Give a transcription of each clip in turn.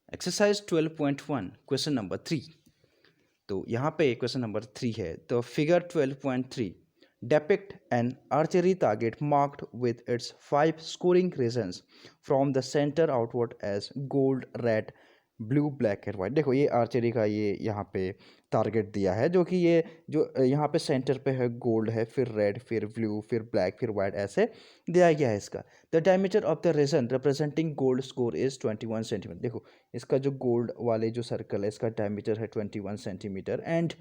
Exercise 12.1 question number 3। तो यहाँ पे क्वेश्चन नंबर 3 है। तो figure 12.3 depict an archery target marked with its 5 scoring regions from the center outward as gold, red, blue, black and white. देखो ये archery का ये यहाँ पे टारगेट दिया है, जो कि ये जो यहाँ पे सेंटर पे है गोल्ड है, फिर रेड, फिर ब्लू, फिर ब्लैक, फिर वाइट, ऐसे दिया गया है इसका। The diameter of the region representing gold score is 21 centimetre. देखो इसका जो गोल्ड वाले जो सर्कल है इसका डायमीटर है 21 centimetre and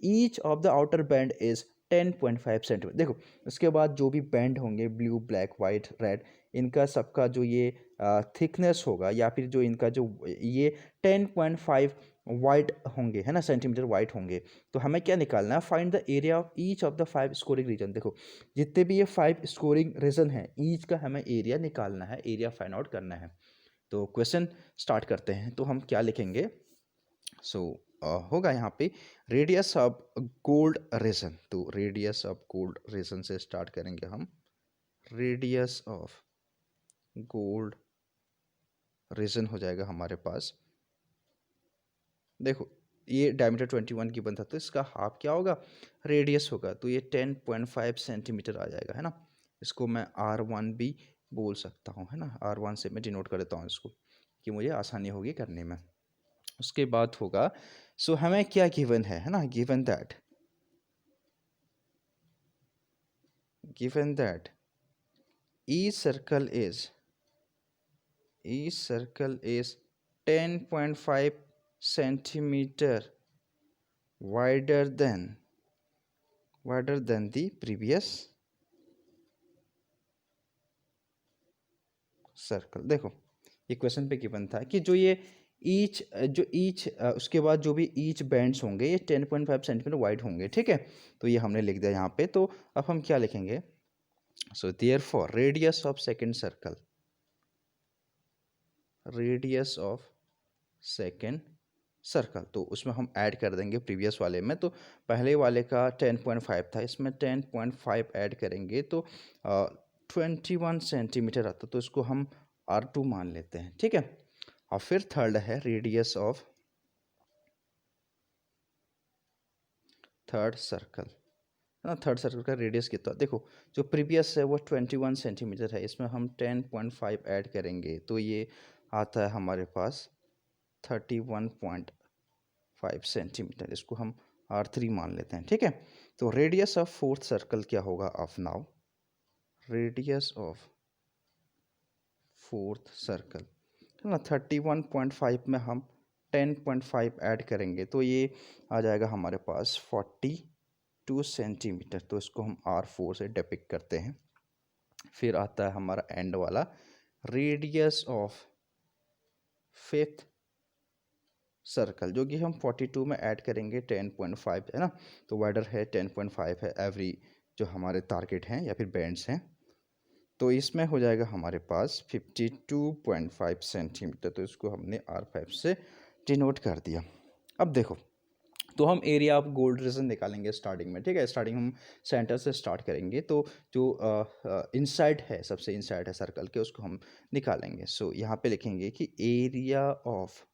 each of the outer band is 10.5 centimetre. देखो इसके बाद जो भी बैंड होंगे ब्लू, ब्लैक, वाइट, रेड, इनका सबका जो ये थिकनेस होगा या फिर जो इनका जो ये 10.5 वाइट होंगे, है ना, सेंटीमीटर वाइट होंगे। तो हमें क्या निकालना है? Find the area of each of the 5 scoring region. देखो जितने भी ये 5 स्कोरिंग रीजन है, ईच का हमें एरिया निकालना है, एरिया फाइंड आउट करना है। तो क्वेश्चन स्टार्ट करते हैं। तो हम क्या लिखेंगे? होगा यहाँ पे रेडियस ऑफ गोल्ड रीजन। तो रेडियस ऑफ गोल्ड रीजन से स्टार्ट करेंगे हम। रेडियस ऑफ गोल्ड रीजन हो जाएगा हमारे पास। देखो ये डायमीटर 21 की बनता, तो इसका हाफ क्या होगा? रेडियस होगा। तो ये 10.5 सेंटीमीटर आ जाएगा, है ना। इसको मैं R1 भी बोल सकता हूँ, है ना। R1 से मैं डिनोट कर देता हूँ इसको, कि मुझे आसानी होगी करने में। उसके बाद होगा, सो हमें क्या गिवन है ना, given that each circle is 10.5 centimeter wider than the previous circle. देखो ये क्वेश्चन पे गिवन था कि जो ये ईच उसके बाद जो भी ईच बैंड्स होंगे ये 10.5 सेंटीमीटर वाइड होंगे, ठीक है। तो ये हमने लिख दिया यहाँ पे। तो अब हम क्या लिखेंगे? So therefore radius of second circle, radius of second circle, तो उसमें हम ऐड कर देंगे प्रीवियस वाले में। तो पहले वाले का 10.5 था, इसमें 10.5 ऐड करेंगे तो 21 सेंटीमीटर आता। तो इसको हम R2 मान लेते हैं, ठीक है। और फिर थर्ड है रेडियस ऑफ थर्ड सर्कल, है ना। थर्ड सर्कल का रेडियस कितना? देखो जो प्रीवियस है वो 21 सेंटीमीटर है, इसमें हम 10.5 ऐड करेंगे तो ये आता है हमारे पास 31.5 सेंटीमीटर। इसको हम R3 मान लेते हैं, ठीक है। तो रेडियस ऑफ फोर्थ सर्कल क्या होगा of now? Radius of fourth circle, है ना, 31.5 में हम 10.5 ऐड करेंगे तो ये आ जाएगा हमारे पास 42 सेंटीमीटर। तो इसको हम R4 से डिपिक्ट करते हैं। फिर आता है हमारा एंड वाला, रेडियस ऑफ फिफ्थ सर्कल, जो कि हम 42 में ऐड करेंगे 10.5, है ना। तो वाइडर है 10.5 है एवरी जो हमारे टारगेट हैं या फिर बैंड्स हैं। तो इसमें हो जाएगा हमारे पास 52.5 सेंटीमीटर। तो इसको हमने R5 से डिनोट कर दिया। अब देखो तो हम एरिया ऑफ गोल्ड रीजन निकालेंगे स्टार्टिंग में, ठीक है। स्टार्टिंग हम सेंटर से स्टार्ट करेंगे। तो जो इनसाइड है, सबसे इनसाइड है सर्कल के, उसको हम निकालेंगे। सो यहाँ पे लिखेंगे कि एरिया ऑफ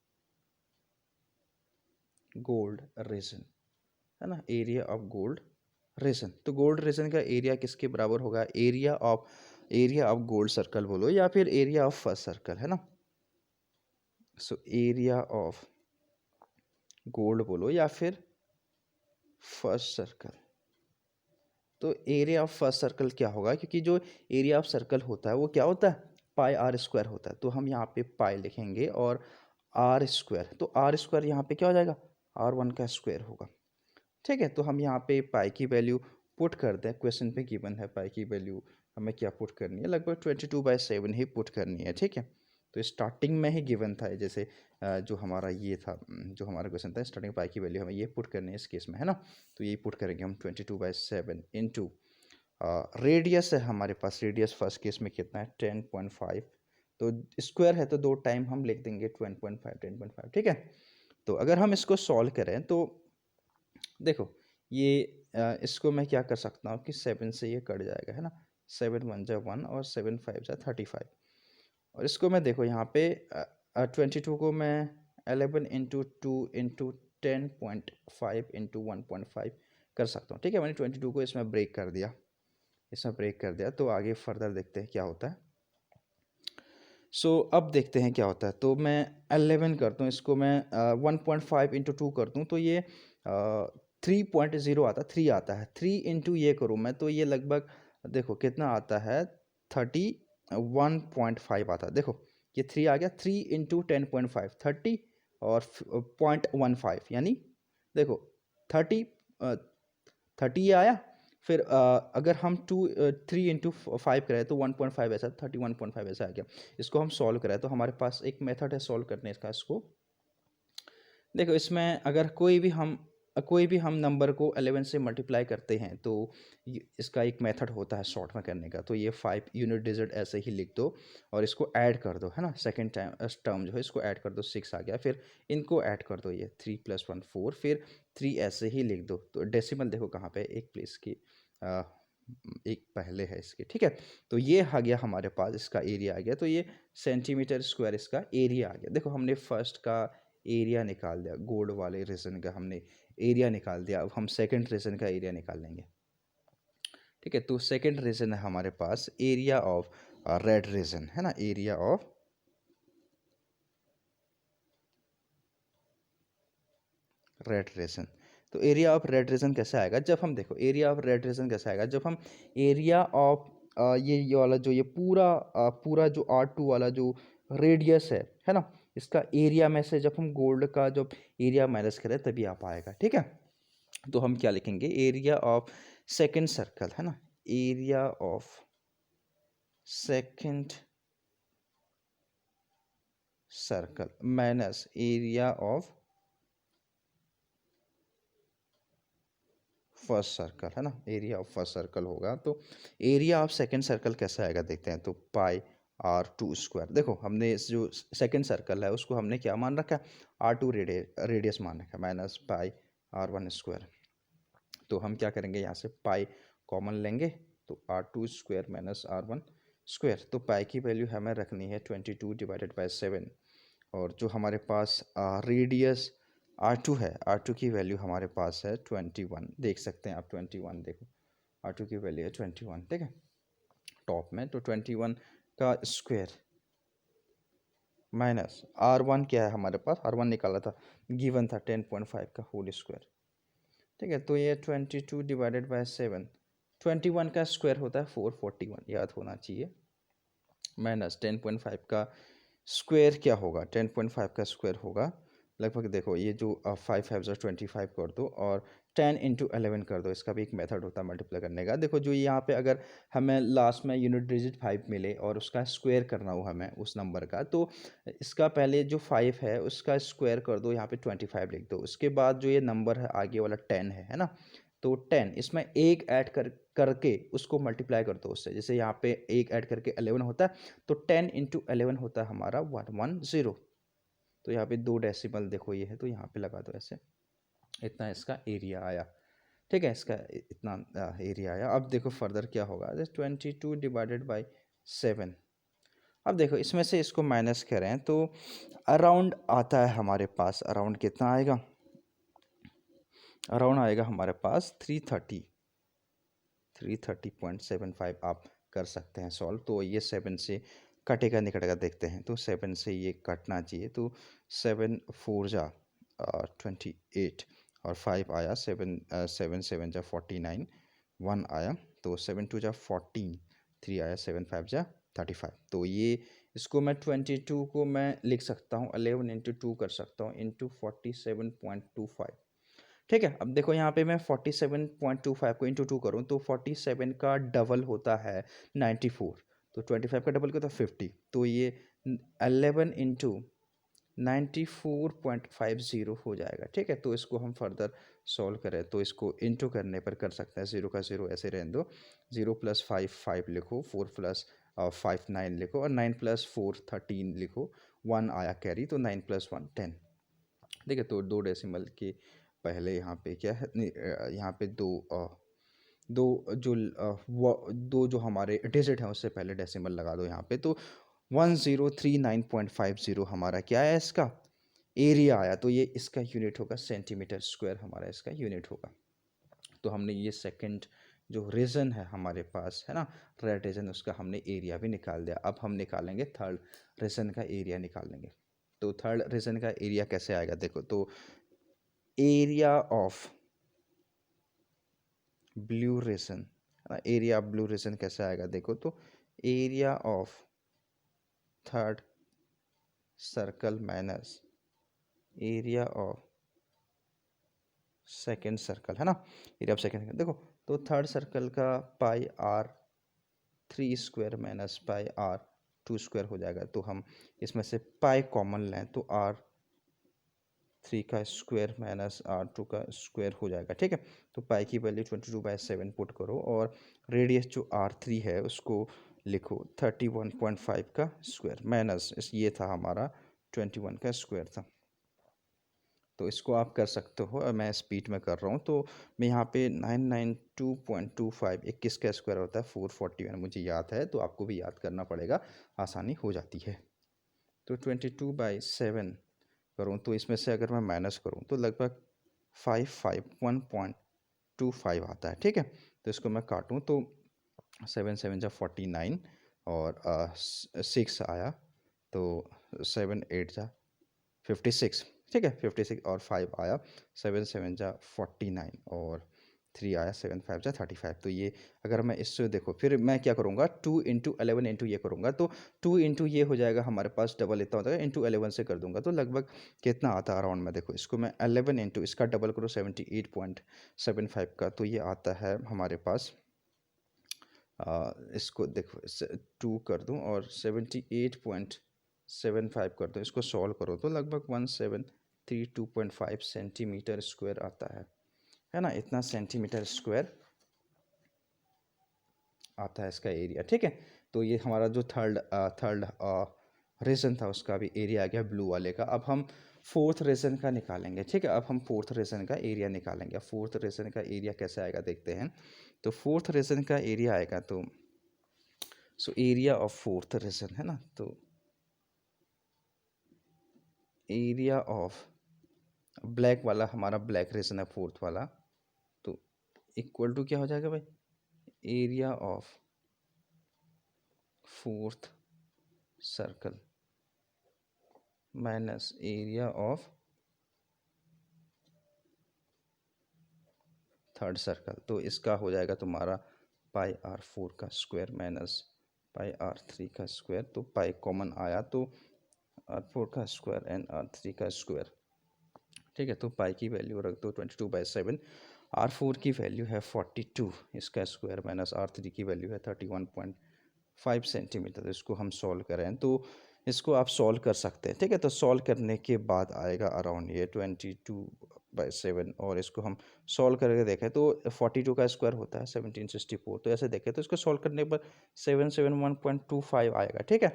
गोल्ड रीजन, है ना, एरिया ऑफ गोल्ड रीजन। तो गोल्ड रीजन का एरिया किसके बराबर होगा? एरिया ऑफ गोल्ड सर्कल बोलो या फिर एरिया ऑफ फर्स्ट सर्कल, है ना। सो एरिया ऑफ गोल्ड बोलो या फिर फर्स्ट सर्कल। तो एरिया ऑफ फर्स्ट सर्कल क्या होगा? क्योंकि जो एरिया ऑफ सर्कल होता है वो क्या होता है? पाई R स्क्वायर होता है। तो हम यहाँ पे पाई लिखेंगे और R स्क्वायर, तो R स्क्वायर यहाँ पे क्या हो जाएगा? R1 का स्क्वायर होगा, ठीक है। तो हम यहाँ पे पाई की वैल्यू पुट कर दें। क्वेश्चन पे गिवन है पाई की वैल्यू हमें क्या पुट करनी है? लगभग 22/7 ही पुट करनी है, ठीक है। तो स्टार्टिंग में ही गिवन था, जैसे जो हमारा ये था, जो हमारा क्वेश्चन था स्टार्टिंग पाई की वैल्यू हमें ये पुट करनी है इस केस में, है ना। तो ये पुट करेंगे हम 22/7 इंटू रेडियस है हमारे पास। रेडियस फर्स्ट केस में कितना है? 10.5। तो स्क्वायर है तो 2 टाइम हम लिख देंगे 10.5, ठीक है। तो अगर हम इसको सॉल्व करें तो देखो ये इसको मैं क्या कर सकता हूँ कि 7 से ये कट जाएगा, है ना। 7 1 जा 1 और 7 5 जा 35। और इसको मैं देखो यहाँ पे 22 को मैं 11 इंटू 2 इंटू 10.5 इंटू 1.5 कर सकता हूँ। ठीक है, मैंने 22 को इसमें ब्रेक कर दिया, तो आगे फर्दर देखते हैं क्या होता है। अब देखते हैं क्या होता है। तो मैं 11 करता हूँ, इसको मैं 1.5 इंटू 2 करता हूँ तो ये 3.0 आता है, 3 आता है। 3 इंटू ये करूँ मैं तो ये लगभग देखो कितना आता है, 31.5 आता है। देखो ये 3 आ गया, 3 इंटू 10.5 30 और 0.15 यानी देखो 30 30 ये आया। फिर अगर हम 3 इंटू 5 करें तो 1.5 ऐसा 31.5 ऐसा आ गया। इसको हम सॉल्व करें तो हमारे पास एक मेथड है सॉल्व करने का। इसको देखो, इसमें अगर कोई भी हम नंबर को 11 से मल्टीप्लाई करते हैं तो इसका एक मेथड होता है शॉर्ट में करने का। तो ये 5 यूनिट डिजिट ऐसे ही लिख दो और इसको ऐड कर दो, है ना। सेकंड टर्म जो है इसको ऐड कर दो, 6 आ गया। फिर इनको ऐड कर दो, ये 3 + 1 4, फिर 3 ऐसे ही लिख दो। तो डेसिमल देखो कहाँ पे, एक प्लेस की एक पहले है इसके। ठीक है, तो ये आ गया हमारे पास, इसका एरिया आ गया। तो ये सेंटीमीटर स्क्वायर इसका एरिया आ गया। देखो हमने फर्स्ट का एरिया निकाल दिया, गोल्ड वाले रीजन का हमने एरिया निकाल दिया। अब हम सेकंड रीजन का एरिया निकाल लेंगे। ठीक है, तो सेकंड रीजन है हमारे पास एरिया ऑफ रेड रीजन, है ना, एरिया ऑफ रेड रीजन। तो एरिया ऑफ रेड रीजन कैसे आएगा, जब हम देखो एरिया ऑफ रेड रीजन कैसे आएगा, जब हम एरिया ऑफ ये वाला जो ये पूरा जो R2 वाला जो रेडियस है ना, इसका एरिया में से जब हम गोल्ड का जब एरिया माइनस करें तभी आ पाएगा। ठीक है, तो हम क्या लिखेंगे, एरिया ऑफ सेकंड सर्कल, है ना, area of second circle minus area of first circle, है ना, एरिया ऑफ फर्स्ट सर्कल होगा। तो एरिया ऑफ सेकंड सर्कल कैसे आएगा देखते हैं। तो πr² देखो हमने इस जो सेकंड सर्कल है उसको हमने क्या मान रखा है, R2 रेडियस मान रखा है, माइनस πr1²। तो हम क्या करेंगे, यहाँ से पाई कॉमन लेंगे तो R2² माइनस R1²। तो पाई की वैल्यू हमें रखनी है 22 डिवाइडेड बाई 7। और जो हमारे पास रेडियस R2 है, R2 की वैल्यू हमारे पास है 21, देख सकते हैं आप 21, देखो R2 की वैल्यू है 21। ठीक है, टॉप में तो 21 का स्क्वायर माइनस R1 क्या है हमारे पास, R1 निकाला था, गिवन था 10.5 का होल स्क्वायर। ठीक है, तो ये 22 डिवाइडेड बाय 7, 21 का स्क्वायर होता है 441, याद होना चाहिए। माइनस 10.5 का स्क्वायर क्या होगा, 10.5 का स्क्वायर होगा लगभग, देखो ये जो 5 5 25 कर दो और 10 इंटू 11 कर दो। इसका भी एक मेथड होता है मल्टीप्लाई करने का। देखो जो यहाँ पे अगर हमें लास्ट में यूनिट डिजिट 5 मिले और उसका स्क्वायर करना हो हमें उस नंबर का, तो इसका पहले जो 5 है उसका स्क्वायर कर दो, यहाँ पे 25 लिख दो। उसके बाद जो ये नंबर है आगे वाला 10 है ना, तो 10 इसमें एक ऐड करके उसको मल्टीप्लाई कर दो उससे। जैसे यहाँ पे एक ऐड करके 11 होता है, तो 10 इंटू 11 होता है हमारा 110। तो यहाँ पे 2 डेसिमल देखो ये है, तो यहाँ पे लगा दो ऐसे, इतना इसका एरिया आया। ठीक है, इसका इतना एरिया आया। अब देखो फर्दर क्या होगा, 22 डिवाइडेड बाई 7। अब देखो इसमें से इसको माइनस करें तो अराउंड आता है हमारे पास, अराउंड कितना आएगा, अराउंड आएगा हमारे पास 330.75 आप कर सकते हैं सॉल्व। तो ये 7 से कटेगा नहीं कटेगा देखते हैं। तो 7 से ये कटना चाहिए, तो 7 4 जा 28 और 5 आया, 7 7 7 जा 49, 1 आया, तो 7 2 जा 14, 3 आया, 7 5 जा 35। तो ये इसको मैं 22 को मैं लिख सकता हूँ 11 इंटू 2 कर सकता हूँ इंटू 47.25। ठीक है, अब देखो यहाँ पे मैं 47.25 को इंटू 2 करूँ तो 47 का डबल होता है 94, तो 25 का डबल होता है 50। तो ये 11 इंटू 94.50 हो जाएगा। ठीक है, तो इसको हम फर्दर सॉल्व करें तो इसको इंटू करने पर कर सकते हैं, 0 का 0 ऐसे रहने दो, 0 + 5 5 लिखो, 4 + 5 9 लिखो और 9 + 4 13 लिखो, 1 आया कैरी, तो 9 + 1 10। ठीक है, तो 2 डेसिमल के पहले यहाँ पे क्या है, यहाँ पे दो जो हमारे डिजिट हैं उससे पहले डेसिमल लगा दो यहाँ पे। तो 1039.50 हमारा क्या है इसका एरिया आया तो ये इसका यूनिट होगा सेंटीमीटर स्क्वायर, हमारा इसका यूनिट होगा। तो हमने ये सेकंड जो रीजन है हमारे पास है ना, रेड रीजन, उसका हमने एरिया भी निकाल दिया। अब हम निकालेंगे थर्ड रीजन का एरिया निकालेंगे। तो थर्ड रीजन का एरिया कैसे आएगा देखो, तो एरिया ऑफ ब्लू रीजन है ना, एरिया ऑफ ब्लू रीजन कैसे आएगा देखो, तो area of third circle minus area of second circle है ना, एरिया ऑफ सेकेंड सर्कल। देखो तो थर्ड सर्कल का pi r 3 square minus pi r 2 square हो जाएगा। तो हम इसमें से पाई कॉमन लें तो आर 3 का स्क्वायर माइनस आर 2 का स्क्वायर हो जाएगा। ठीक है, तो पाई की वैल्यू 22/7 पुट करो और रेडियस जो R3 है उसको लिखो 31.5 का स्क्वायर माइनस इस ये था हमारा 21 का स्क्वायर था। तो इसको आप कर सकते हो, और मैं स्पीड में कर रहा हूँ। तो मैं यहाँ पे 992.25 21 का स्क्वायर होता है 441, मुझे याद है, तो आपको भी याद करना पड़ेगा, आसानी हो जाती है। तो 22/7 करूँ तो इसमें से अगर मैं माइनस करूँ तो लगभग 551.25 आता है। ठीक है, तो इसको मैं काटूँ तो 7 7 जा 49 और 6 आया, तो 7 8 जा 56। ठीक है, 56 और 5 आया, 7 7 जा 49 और 3 आया, 7 5 जा 35। तो ये अगर मैं इससे देखो, फिर मैं क्या करूँगा 2 इंटू 11 इंटू ये करूँगा, तो 2 इंटू ये हो जाएगा हमारे पास डबल इतना होता है, इंटू 11 से कर दूंगा तो लगभग कितना आता है अराउंड में। देखो इसको मैं 11 इंटू इसका डबल करो 78.75 का, तो ये आता है हमारे पास इसको देखो 2 कर दूं और 78.75 कर दूं, इसको सॉल्व करो तो लगभग 1732.5 सेंटीमीटर स्क्वायर आता है ना, इतना सेंटीमीटर स्क्वायर आता है इसका एरिया। ठीक है, तो ये हमारा जो थर्ड रीजन था उसका भी एरिया आ गया ब्लू वाले का। अब हम फोर्थ रीजन का निकालेंगे। ठीक है, अब हम फोर्थ रीजन का एरिया निकालेंगे। फोर्थ रीजन का एरिया कैसे आएगा देखते हैं। तो फोर्थ रीजन का एरिया आएगा, तो so area of fourth region है ना, तो एरिया ऑफ ब्लैक वाला हमारा ब्लैक रीजन है फोर्थ वाला, तो इक्वल टू क्या हो जाएगा भाई, area of fourth circle minus area of third circle. तो इसका हो जाएगा तुम्हारा पाई R4 का स्क्वायर माइनस पाई R3 का स्क्वायर। तो पाई कॉमन आया तो R4 का स्क्वायर एंड R3 का स्क्वायर। ठीक है, तो पाई की वैल्यू रख दो 22/7। R4 की वैल्यू है 42, इसका स्क्वायर माइनस R3 की वैल्यू है 31.5 सेंटीमीटर। तो इसको हम सॉल्व करें तो इसको आप सॉल्व कर सकते हैं। ठीक है, तो सॉल्व करने के बाद आएगा अराउंड ये 22/7, और इसको हम सॉल्व करके देखें तो 42 का स्क्वायर होता है 1764। तो ऐसे देखें तो इसको सॉल्व करने पर 771.25 आएगा। ठीक है,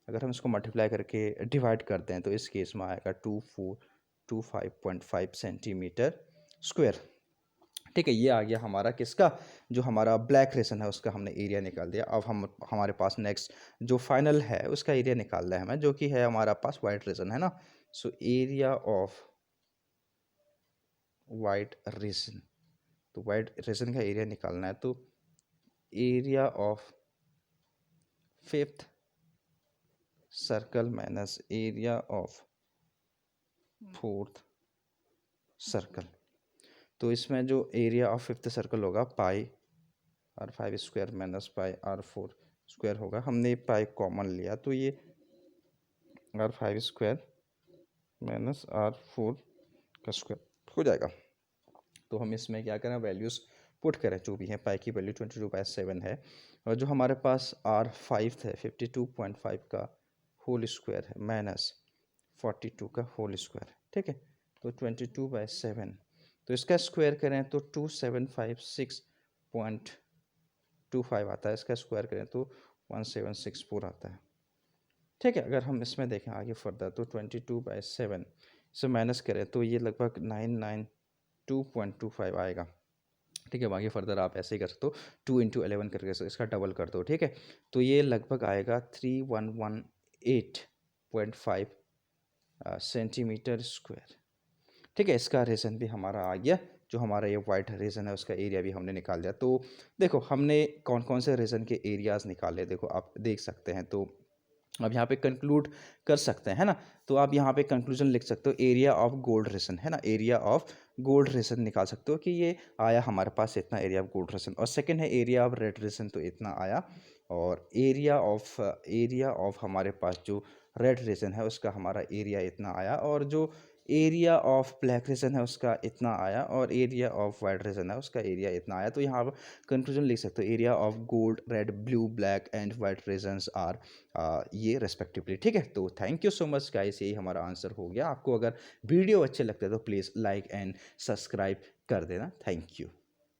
अगर हम इसको मल्टीप्लाई करके डिवाइड करते हैं तो इस केस में आएगा 2425.5 सेंटीमीटर स्क्वायर। ठीक है, ये आ गया हमारा किसका, जो हमारा ब्लैक रीजन है उसका हमने एरिया निकाल दिया। अब हम हमारे पास नेक्स्ट जो फाइनल है उसका एरिया निकालना है हमें, जो कि है हमारा पास वाइट रीजन है ना। So area of white region, तो वाइट रीजन का एरिया निकालना है, तो area of fifth circle minus area of fourth circle. तो इसमें जो एरिया ऑफ फिफ्थ सर्कल होगा pi R5 square minus pi R4 square होगा। हमने पाई कॉमन लिया तो ये R5 स्क्वायर माइनस R4 का स्क्वायर हो जाएगा। तो हम इसमें क्या करें, वैल्यूज़ पुट करें जो भी है। पाई की वैल्यू 22/7 है, और जो हमारे पास R5 है 52.5 का होल स्क्वायर है माइनस 42 का होल स्क्वायर। ठीक है, तो 22/7, तो इसका स्क्वायर करें तो 2756.25 आता है, इसका स्क्वायर करें तो 1764 आता है। ठीक है, अगर हम इसमें देखें आगे फर्दर तो 22/7 से माइनस करें तो ये लगभग 992.25 आएगा। ठीक है, आगे फर्दर आप ऐसे ही कर सकते हो, 2 इंटू 11 करके इसका डबल कर दो। ठीक है, तो ये लगभग आएगा 3118.5 सेंटीमीटर स्क्वायर। ठीक है, इसका रीज़न भी हमारा आ गया। जो हमारा ये वाइट रीजन है उसका एरिया भी हमने निकाल दिया। तो देखो हमने कौन कौन से रीजन के एरियाज़ निकाले, देखो आप देख सकते हैं। तो अब यहाँ पे कंक्लूड कर सकते हैं, है ना। तो आप यहाँ पे कंक्लूजन लिख सकते हो, एरिया ऑफ गोल्ड रीजन, है ना, एरिया ऑफ गोल्ड रीजन निकाल सकते हो कि ये आया हमारे पास इतना एरिया ऑफ गोल्ड रीजन। और सेकंड है एरिया ऑफ रेड रीजन, तो इतना आया। और एरिया ऑफ हमारे पास जो रेड रीजन है उसका हमारा एरिया इतना आया। और जो एरिया ऑफ ब्लैक रीजन है उसका इतना आया। और एरिया ऑफ वाइट रीजन है उसका एरिया इतना आया। तो यहाँ पर कंक्लूजन लिख सकते हो, area of gold, red, blue, black and white regions are ये रेस्पेक्टिवली। ठीक है, तो thank you so much guys, यही हमारा आंसर हो गया। आपको अगर वीडियो अच्छे लगते हैं तो प्लीज़ लाइक एंड सब्सक्राइब कर देना। Thank you.